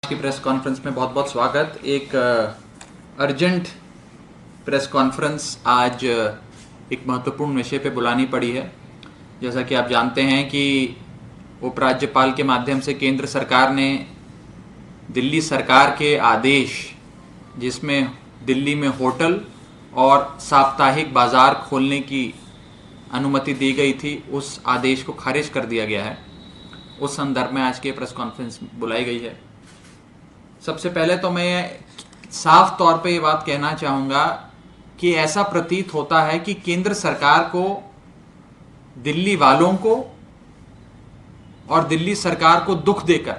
की press conference में बहुत बहुत स्वागत। एक अर्जेंट प्रेस कॉन्फ्रेंस आज एक महत्वपूर्ण विषय पे बुलानी पड़ी है। जैसा कि आप जानते हैं कि उपराज्यपाल के माध्यम से केंद्र सरकार ने दिल्ली सरकार के आदेश, जिसमें दिल्ली में होटल और साप्ताहिक बाजार खोलने की अनुमति दी गई थी, उस आदेश को खारिज कर दिया गया है। उस संदर्भ में आज की प्रेस कॉन्फ्रेंस बुलाई गई है। सबसे पहले तो मैं साफ तौर पे ये बात कहना चाहूँगा कि ऐसा प्रतीत होता है कि केंद्र सरकार को दिल्ली वालों को और दिल्ली सरकार को दुख देकर,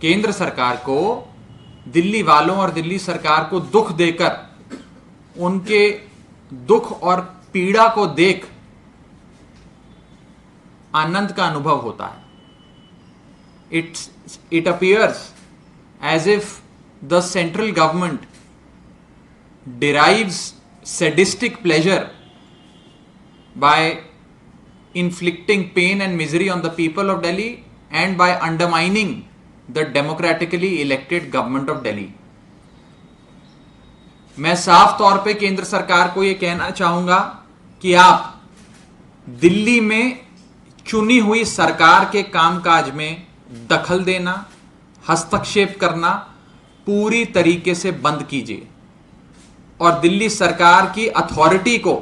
केंद्र सरकार को दिल्ली वालों और दिल्ली सरकार को दुख देकर, उनके दुख और पीड़ा को देख आनंद का अनुभव होता है। It appears as if the central government derives sadistic pleasure by inflicting pain and misery on the people of Delhi and by undermining the democratically elected government of Delhi. मैं साफ तौर पे केंद्र सरकार को यह कहना चाहूंगा कि आप दिल्ली में चुनी हुई सरकार के कामकाज में दखल देना, हस्तक्षेप करना पूरी तरीके से बंद कीजिए और दिल्ली सरकार की अथॉरिटी को,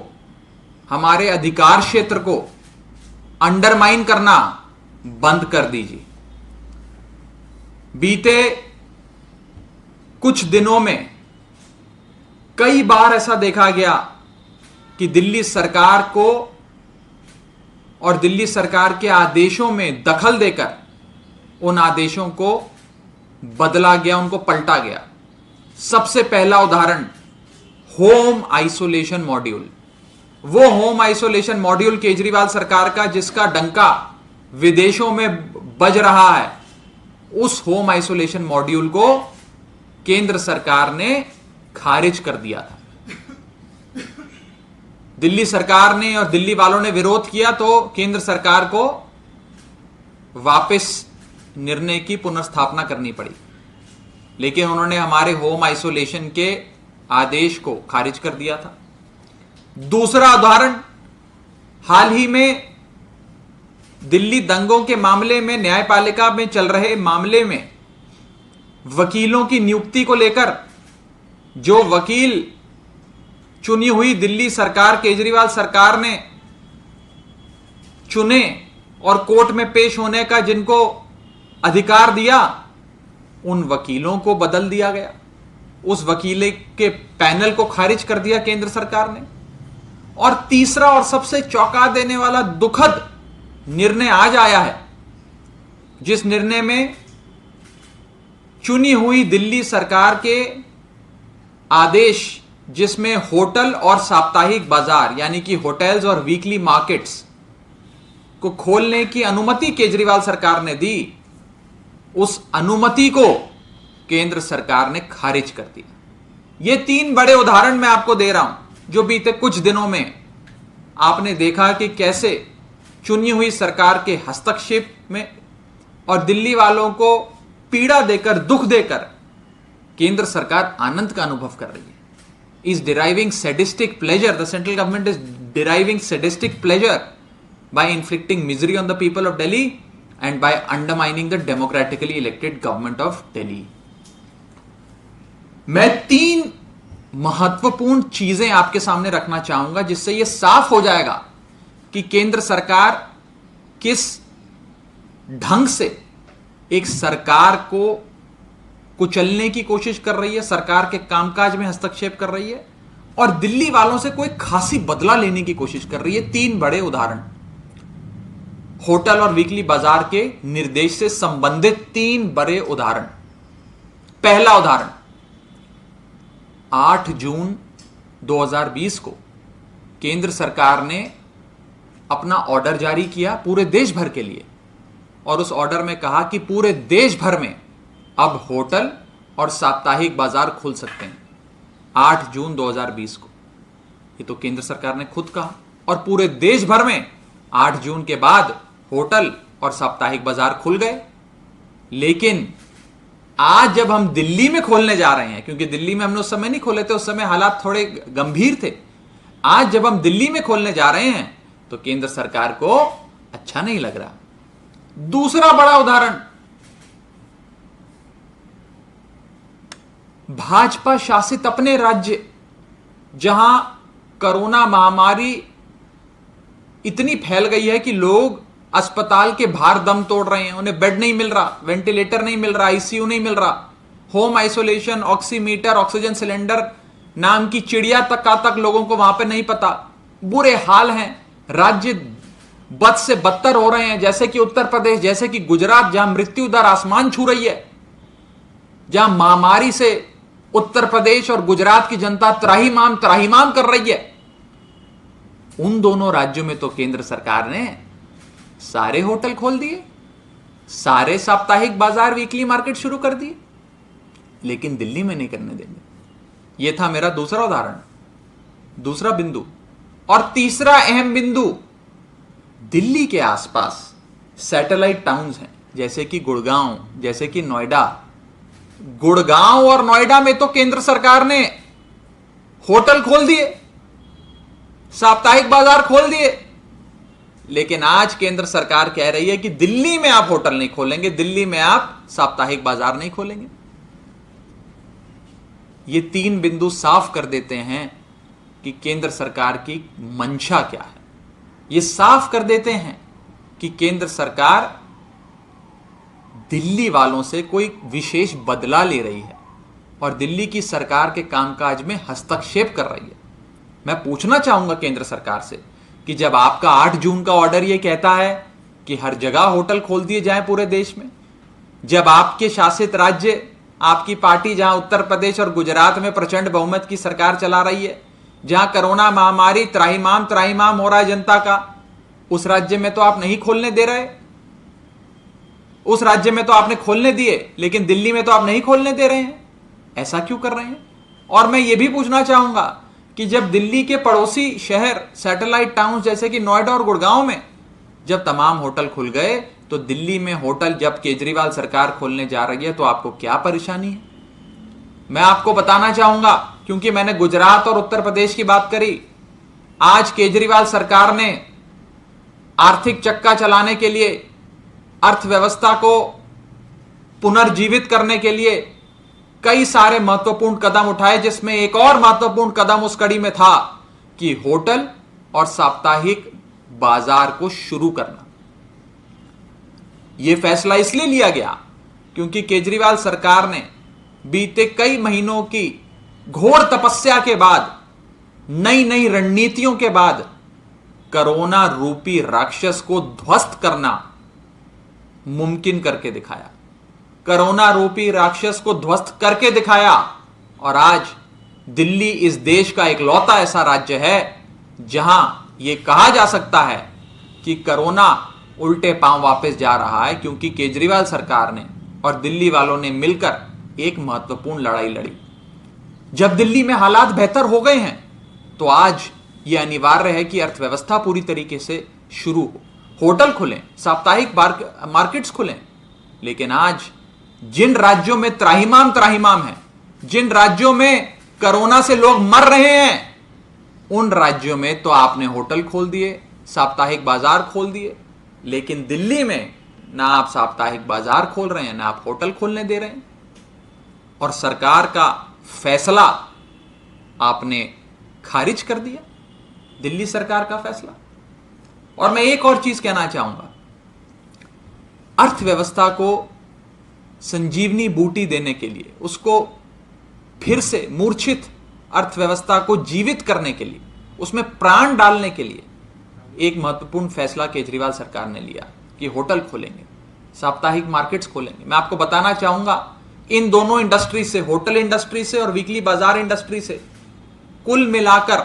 हमारे अधिकार क्षेत्र को अंडरमाइन करना बंद कर दीजिए। बीते कुछ दिनों में कई बार ऐसा देखा गया कि दिल्ली सरकार को और दिल्ली सरकार के आदेशों में दखल देकर उन आदेशों को बदला गया, उनको पलटा गया। सबसे पहला उदाहरण होम आइसोलेशन मॉड्यूल। वो होम आइसोलेशन मॉड्यूल केजरीवाल सरकार का, जिसका डंका विदेशों में बज रहा है, उस होम आइसोलेशन मॉड्यूल को केंद्र सरकार ने खारिज कर दिया था। दिल्ली सरकार ने और दिल्ली वालों ने विरोध किया तो केंद्र सरकार को वापस निर्णय की पुनर्स्थापना करनी पड़ी, लेकिन उन्होंने हमारे होम आइसोलेशन के आदेश को खारिज कर दिया था। दूसरा उदाहरण, हाल ही में दिल्ली दंगों के मामले में, न्यायपालिका में चल रहे मामले में वकीलों की नियुक्ति को लेकर जो वकील चुनी हुई दिल्ली सरकार, केजरीवाल सरकार ने चुने और कोर्ट में पेश होने का जिनको अधिकार दिया, उन वकीलों को बदल दिया गया। उस वकील के पैनल को खारिज कर दिया केंद्र सरकार ने। और तीसरा और सबसे चौंका देने वाला दुखद निर्णय आज आया है, जिस निर्णय में चुनी हुई दिल्ली सरकार के आदेश, जिसमें होटल और साप्ताहिक बाजार यानी कि होटल्स और वीकली मार्केट्स को खोलने की अनुमति केजरीवाल सरकार ने दी, उस अनुमति को केंद्र सरकार ने खारिज कर दिया। ये तीन बड़े उदाहरण मैं आपको दे रहा हूं, जो बीते कुछ दिनों में आपने देखा कि कैसे चुनी हुई सरकार के हस्तक्षेप में और दिल्ली वालों को पीड़ा देकर, दुख देकर केंद्र सरकार आनंद का अनुभव कर रही है। is deriving sadistic pleasure, the central government is deriving sadistic pleasure by inflicting misery on the people of Delhi and by undermining the democratically elected government of Delhi. मैं तीन महत्वपूर्ण चीजें आपके सामने रखना चाहूंगा, जिससे यह साफ हो जाएगा कि केंद्र सरकार किस ढंग से एक सरकार को कुचलने की कोशिश कर रही है, सरकार के कामकाज में हस्तक्षेप कर रही है और दिल्ली वालों से कोई खासी बदला लेने की कोशिश कर रही है। तीन बड़े उदाहरण, होटल और वीकली बाजार के निर्देश से संबंधित तीन बड़े उदाहरण। पहला उदाहरण, 8 जून 2020 को केंद्र सरकार ने अपना ऑर्डर जारी किया पूरे देश भर के लिए, और उस ऑर्डर में कहा कि पूरे देश भर में अब होटल और साप्ताहिक बाजार खुल सकते हैं। 8 जून 2020 को ये तो केंद्र सरकार ने खुद कहा, और पूरे देश भर में 8 जून के बाद होटल और साप्ताहिक बाजार खुल गए। लेकिन आज जब हम दिल्ली में खोलने जा रहे हैं, क्योंकि दिल्ली में हमने उस समय नहीं खोले थे, उस समय हालात थोड़े गंभीर थे, आज जब हम दिल्ली में खोलने जा रहे हैं तो केंद्र सरकार को अच्छा नहीं लग रहा। दूसरा बड़ा उदाहरण, भाजपा शासित अपने राज्य, जहां कोरोना महामारी इतनी फैल गई है कि लोग अस्पताल के बाहर दम तोड़ रहे हैं, उन्हें बेड नहीं मिल रहा, वेंटिलेटर नहीं मिल रहा, आईसीयू नहीं मिल रहा, home isolation, oximeter, oxygen cylinder नाम की चिड़िया तक लोगों को वहां पे नहीं पता। बुरे हाल हैं, राज्य बद से बदतर हो रहे हैं, जैसे कि उत्तर प्रदेश, जैसे कि गुजरात, जहां मृत्यु दर आसमान छू रही है, जहां महामारी से उत्तर प्रदेश और गुजरात की जनता त्राहिमाम त्राहिमाम कर रही है। उन दोनों राज्यों में तो केंद्र सरकार ने सारे होटल खोल दिए, सारे साप्ताहिक बाजार, वीकली मार्केट शुरू कर दिए, लेकिन दिल्ली में नहीं करने देंगे। यह था मेरा दूसरा उदाहरण, दूसरा बिंदु। और तीसरा अहम बिंदु, दिल्ली के आसपास सैटेलाइट टाउन्स हैं, जैसे कि गुड़गांव, जैसे कि नोएडा। गुड़गांव और नोएडा में तो केंद्र सरकार ने होटल खोल दिए, साप्ताहिक बाजार खोल दिए, लेकिन आज केंद्र सरकार कह रही है कि दिल्ली में आप होटल नहीं खोलेंगे, दिल्ली में आप साप्ताहिक बाजार नहीं खोलेंगे। ये तीन बिंदु साफ कर देते हैं कि केंद्र सरकार की मंशा क्या है। ये साफ कर देते हैं कि केंद्र सरकार दिल्ली वालों से कोई विशेष बदला ले रही है और दिल्ली की सरकार के कामकाज में हस्तक्षेप कर रही है। मैं पूछना चाहूंगा केंद्र सरकार से कि जब आपका 8 जून का ऑर्डर यह कहता है कि हर जगह होटल खोल दिए जाएं पूरे देश में, जब आपके शासित राज्य, आपकी पार्टी जहां उत्तर प्रदेश और गुजरात में प्रचंड बहुमत की सरकार चला रही है, जहां कोरोना महामारी त्राहिमाम त्राहिमाम हो रहा है जनता का, उस राज्य में तो आप नहीं खोलने दे रहे। उस राज्य में तो आपने खोलने दिए, लेकिन दिल्ली में तो आप नहीं खोलने दे रहे हैं। ऐसा क्यों कर रहे हैं? और मैं ये भी पूछना चाहूंगा कि जब दिल्ली के पड़ोसी शहर, सैटेलाइट टाउन जैसे कि नोएडा और गुड़गांव में जब तमाम होटल खुल गए, तो दिल्ली में होटल जब केजरीवाल सरकार खोलने जा रही है तो आपको क्या परेशानी है? मैं आपको बताना चाहूंगा, क्योंकि मैंने गुजरात और उत्तर प्रदेश की बात करी। आज केजरीवाल सरकार ने आर्थिक चक्का चलाने के लिए, अर्थव्यवस्था को पुनर्जीवित करने के लिए कई सारे महत्वपूर्ण कदम उठाए, जिसमें एक और महत्वपूर्ण कदम उस कड़ी में था कि होटल और साप्ताहिक बाजार को शुरू करना। यह फैसला इसलिए लिया गया क्योंकि केजरीवाल सरकार ने बीते कई महीनों की घोर तपस्या के बाद, नई नई रणनीतियों के बाद कोरोना रूपी राक्षस को ध्वस्त करना मुमकिन करके दिखाया। कोरोना रूपी राक्षस को ध्वस्त करके दिखाया, और आज दिल्ली इस देश का इकलौता ऐसा राज्य है जहां यह कहा जा सकता है कि कोरोना उल्टे पांव वापस जा रहा है, क्योंकि केजरीवाल सरकार ने और दिल्ली वालों ने मिलकर एक महत्वपूर्ण लड़ाई लड़ी। जब दिल्ली में हालात बेहतर हो गए हैं तो आज यह अनिवार्य है कि अर्थव्यवस्था पूरी तरीके से शुरू हो, होटल खुलें, साप्ताहिक मार्केट्स खुलें। लेकिन आज जिन राज्यों में त्राहिमाम त्राहिमाम है, जिन राज्यों में कोरोना से लोग मर रहे हैं, उन राज्यों में तो आपने होटल खोल दिए, साप्ताहिक बाजार खोल दिए, लेकिन दिल्ली में ना आप साप्ताहिक बाजार खोल रहे हैं, ना आप होटल खोलने दे रहे हैं। और सरकार का फैसला आपने खारिज कर दिया, दिल्ली सरकार का फैसला। और मैं एक और चीज कहना चाहूंगा, अर्थव्यवस्था को संजीवनी बूटी देने के लिए, उसको फिर से मूर्छित अर्थव्यवस्था को जीवित करने के लिए, उसमें प्राण डालने के लिए एक महत्वपूर्ण फैसला केजरीवाल सरकार ने लिया कि होटल खोलेंगे, साप्ताहिक मार्केट्स खोलेंगे। मैं आपको बताना चाहूंगा, इन दोनों इंडस्ट्री से, होटल इंडस्ट्री से और वीकली बाजार इंडस्ट्री से, कुल मिलाकर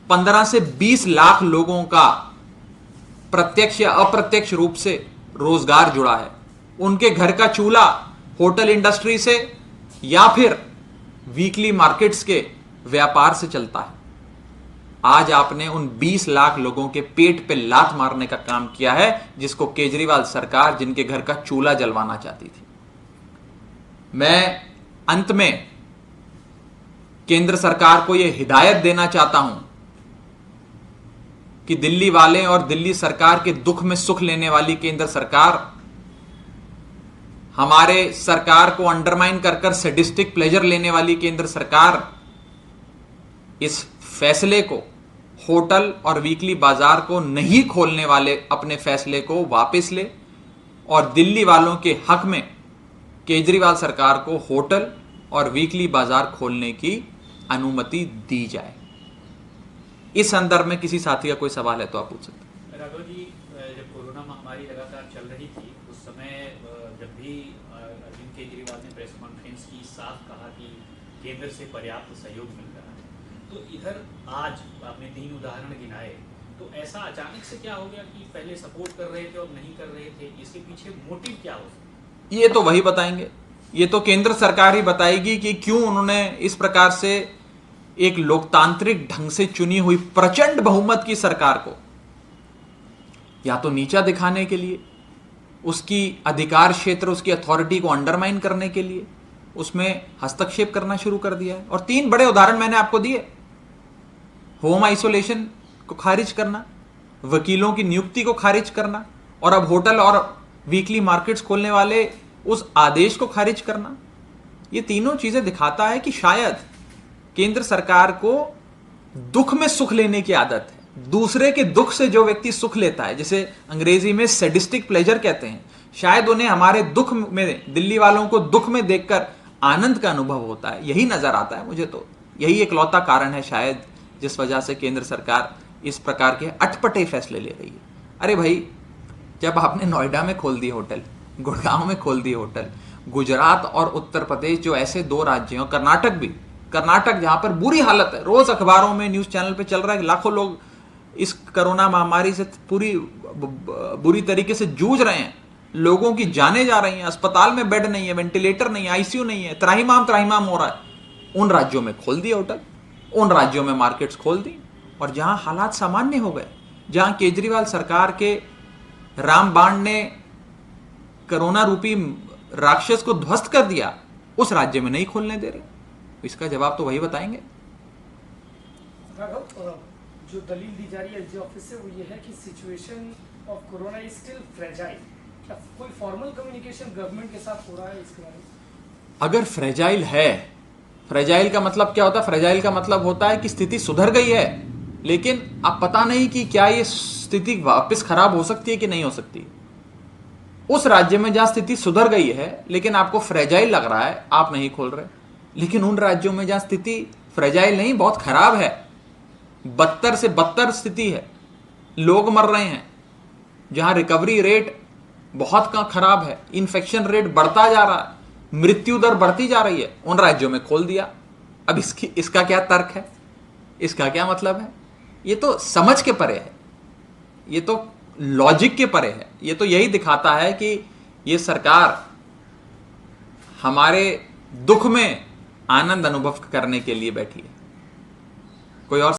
15 से 20 लाख लोगों का प्रत्यक्ष या अप्रत्यक्ष रूप से रोजगार जुड़ा है। उनके घर का चूल्हा होटल इंडस्ट्री से या फिर वीकली मार्केट्स के व्यापार से चलता है। आज आपने उन 20 लाख लोगों के पेट पे लात मारने का काम किया है, जिसको केजरीवाल सरकार, जिनके घर का चूल्हा जलवाना चाहती थी। मैं अंत में केंद्र सरकार को यह हिदायत देना चाहता हूं कि दिल्ली वाले और दिल्ली सरकार के दुख में सुख लेने वाली केंद्र सरकार हमारे सरकार को अंडरमाइन कर कर सैडिस्टिक प्लेजर लेने वाली केंद्र सरकार इस फैसले को, होटल और वीकली बाजार को नहीं खोलने वाले अपने फैसले को वापस ले और दिल्ली वालों के हक में केजरीवाल सरकार को होटल और वीकली बाजार खोलने की अनुमति दी जाए। इस संदर्भ में किसी साथी का कोई सवाल है तो आप पूछ सकते हैं। राघव जी, जब कोरोना महामारी लगातार चल रही थी उस समय जब भी अरविंद केजरीवाल ने प्रेस कॉन्फ्रेंस की, साफ कहा कि केंद्र से पर्याप्त सहयोग मिल रहा है, तो इधर आज आपने 3 उदाहरण गिनाए, तो ऐसा अचानक से क्या हो गया कि पहले सपोर्ट कर रहे थे और नहीं कर रहे थे? इसके पीछे मोटिव क्या हो सकता है? ये तो वही बताएंगे, ये तो केंद्र सरकार ही बताएगी कि क्यों उन्होंने इस प्रकार से एक लोकतांत्रिक ढंग से चुनी हुई प्रचंड बहुमत की सरकार को या तो नीचा दिखाने के लिए, उसकी अधिकार क्षेत्र, उसकी अथॉरिटी को अंडरमाइन करने के लिए उसमें हस्तक्षेप करना शुरू कर दिया है। और 3 बड़े उदाहरण मैंने आपको दिए, होम आइसोलेशन को खारिज करना, वकीलों की नियुक्ति को खारिज करना और अब होटल और वीकली मार्केट्स खोलने वाले उस आदेश को खारिज करना। ये तीनों चीजें दिखाता है कि शायद केंद्र सरकार को दुख में सुख लेने की आदत है। दूसरे के दुख से जो व्यक्ति सुख लेता है, जिसे अंग्रेजी में सैडिस्टिक प्लेजर कहते हैं, शायद उन्हें हमारे दुख में, दिल्ली वालों को दुख में देखकर आनंद का अनुभव होता है। यही नजर आता है मुझे, तो यही एकलौता कारण है शायद जिस वजह से केंद्र सरकार इस प्रकार के अटपटे फैसले ले रही है। अरे भाई, जब आपने नोएडा में खोल दिए होटल, गुड़गांव में खोल दिए होटल, गुजरात और उत्तर प्रदेश जो ऐसे 2 राज्य हैं, कर्नाटक भी, कर्नाटक जहां पर बुरी हालत है, रोज अखबारों में, न्यूज चैनल पे चल रहा है कि लाखों लोग इस कोरोना महामारी से पूरी बुरी तरीके से जूझ रहे हैं, लोगों की जानें जा रही हैं, अस्पताल में बेड नहीं है, वेंटिलेटर नहीं है, आईसीयू नहीं है, त्राहिमाम हो रहा है। उन राज्यों में खोल दिए होटल, उन राज्यों में मार्केट्स खोल दी, और जहां हालात सामान्य हो गए, जहां केजरीवाल सरकार के रामबाण ने कोरोना रूपी राक्षस को ध्वस्त कर दिया, उस राज्य में नहीं खोलने दे रहे। इसका जवाब तो वही बताएंगे। जो दलील दी जा रही है एलजी ऑफिस से वो ये है कि situation of corona is still fragile. क्या कोई फॉर्मल कम्युनिकेशन गवर्नमेंट के साथ हो रहा है इसके बारे में? अगर फ्रेजाइल है, फ्रेजाइल का मतलब क्या होता है? फ्रेजाइल का मतलब होता है कि स्थिति सुधर गई है, लेकिन अब पता नहीं कि क्या ये स्थिति वापस खराब हो सकती है कि नहीं हो सकती। उस राज्य में जहां स्थिति सुधर गई है लेकिन आपको फ्रेजाइल लग रहा है, आप नहीं खोल रहे। लेकिन उन राज्यों में जहां स्थिति फ्रेजाइल नहीं, बहुत खराब है, बदतर से बदतर स्थिति है, लोग मर रहे हैं, जहां रिकवरी रेट बहुत खराब है, इन्फेक्शन रेट बढ़ता जा रहा है, मृत्यु दर बढ़ती जा रही है, उन राज्यों में खोल दिया। अब इसका क्या तर्क है? इसका क्या मतलब है? ये तो समझ के परे है, ये तो लॉजिक के परे है। ये तो यही दिखाता है कि ये सरकार हमारे दुख में आनंद अनुभव करने के लिए बैठी है। कोई और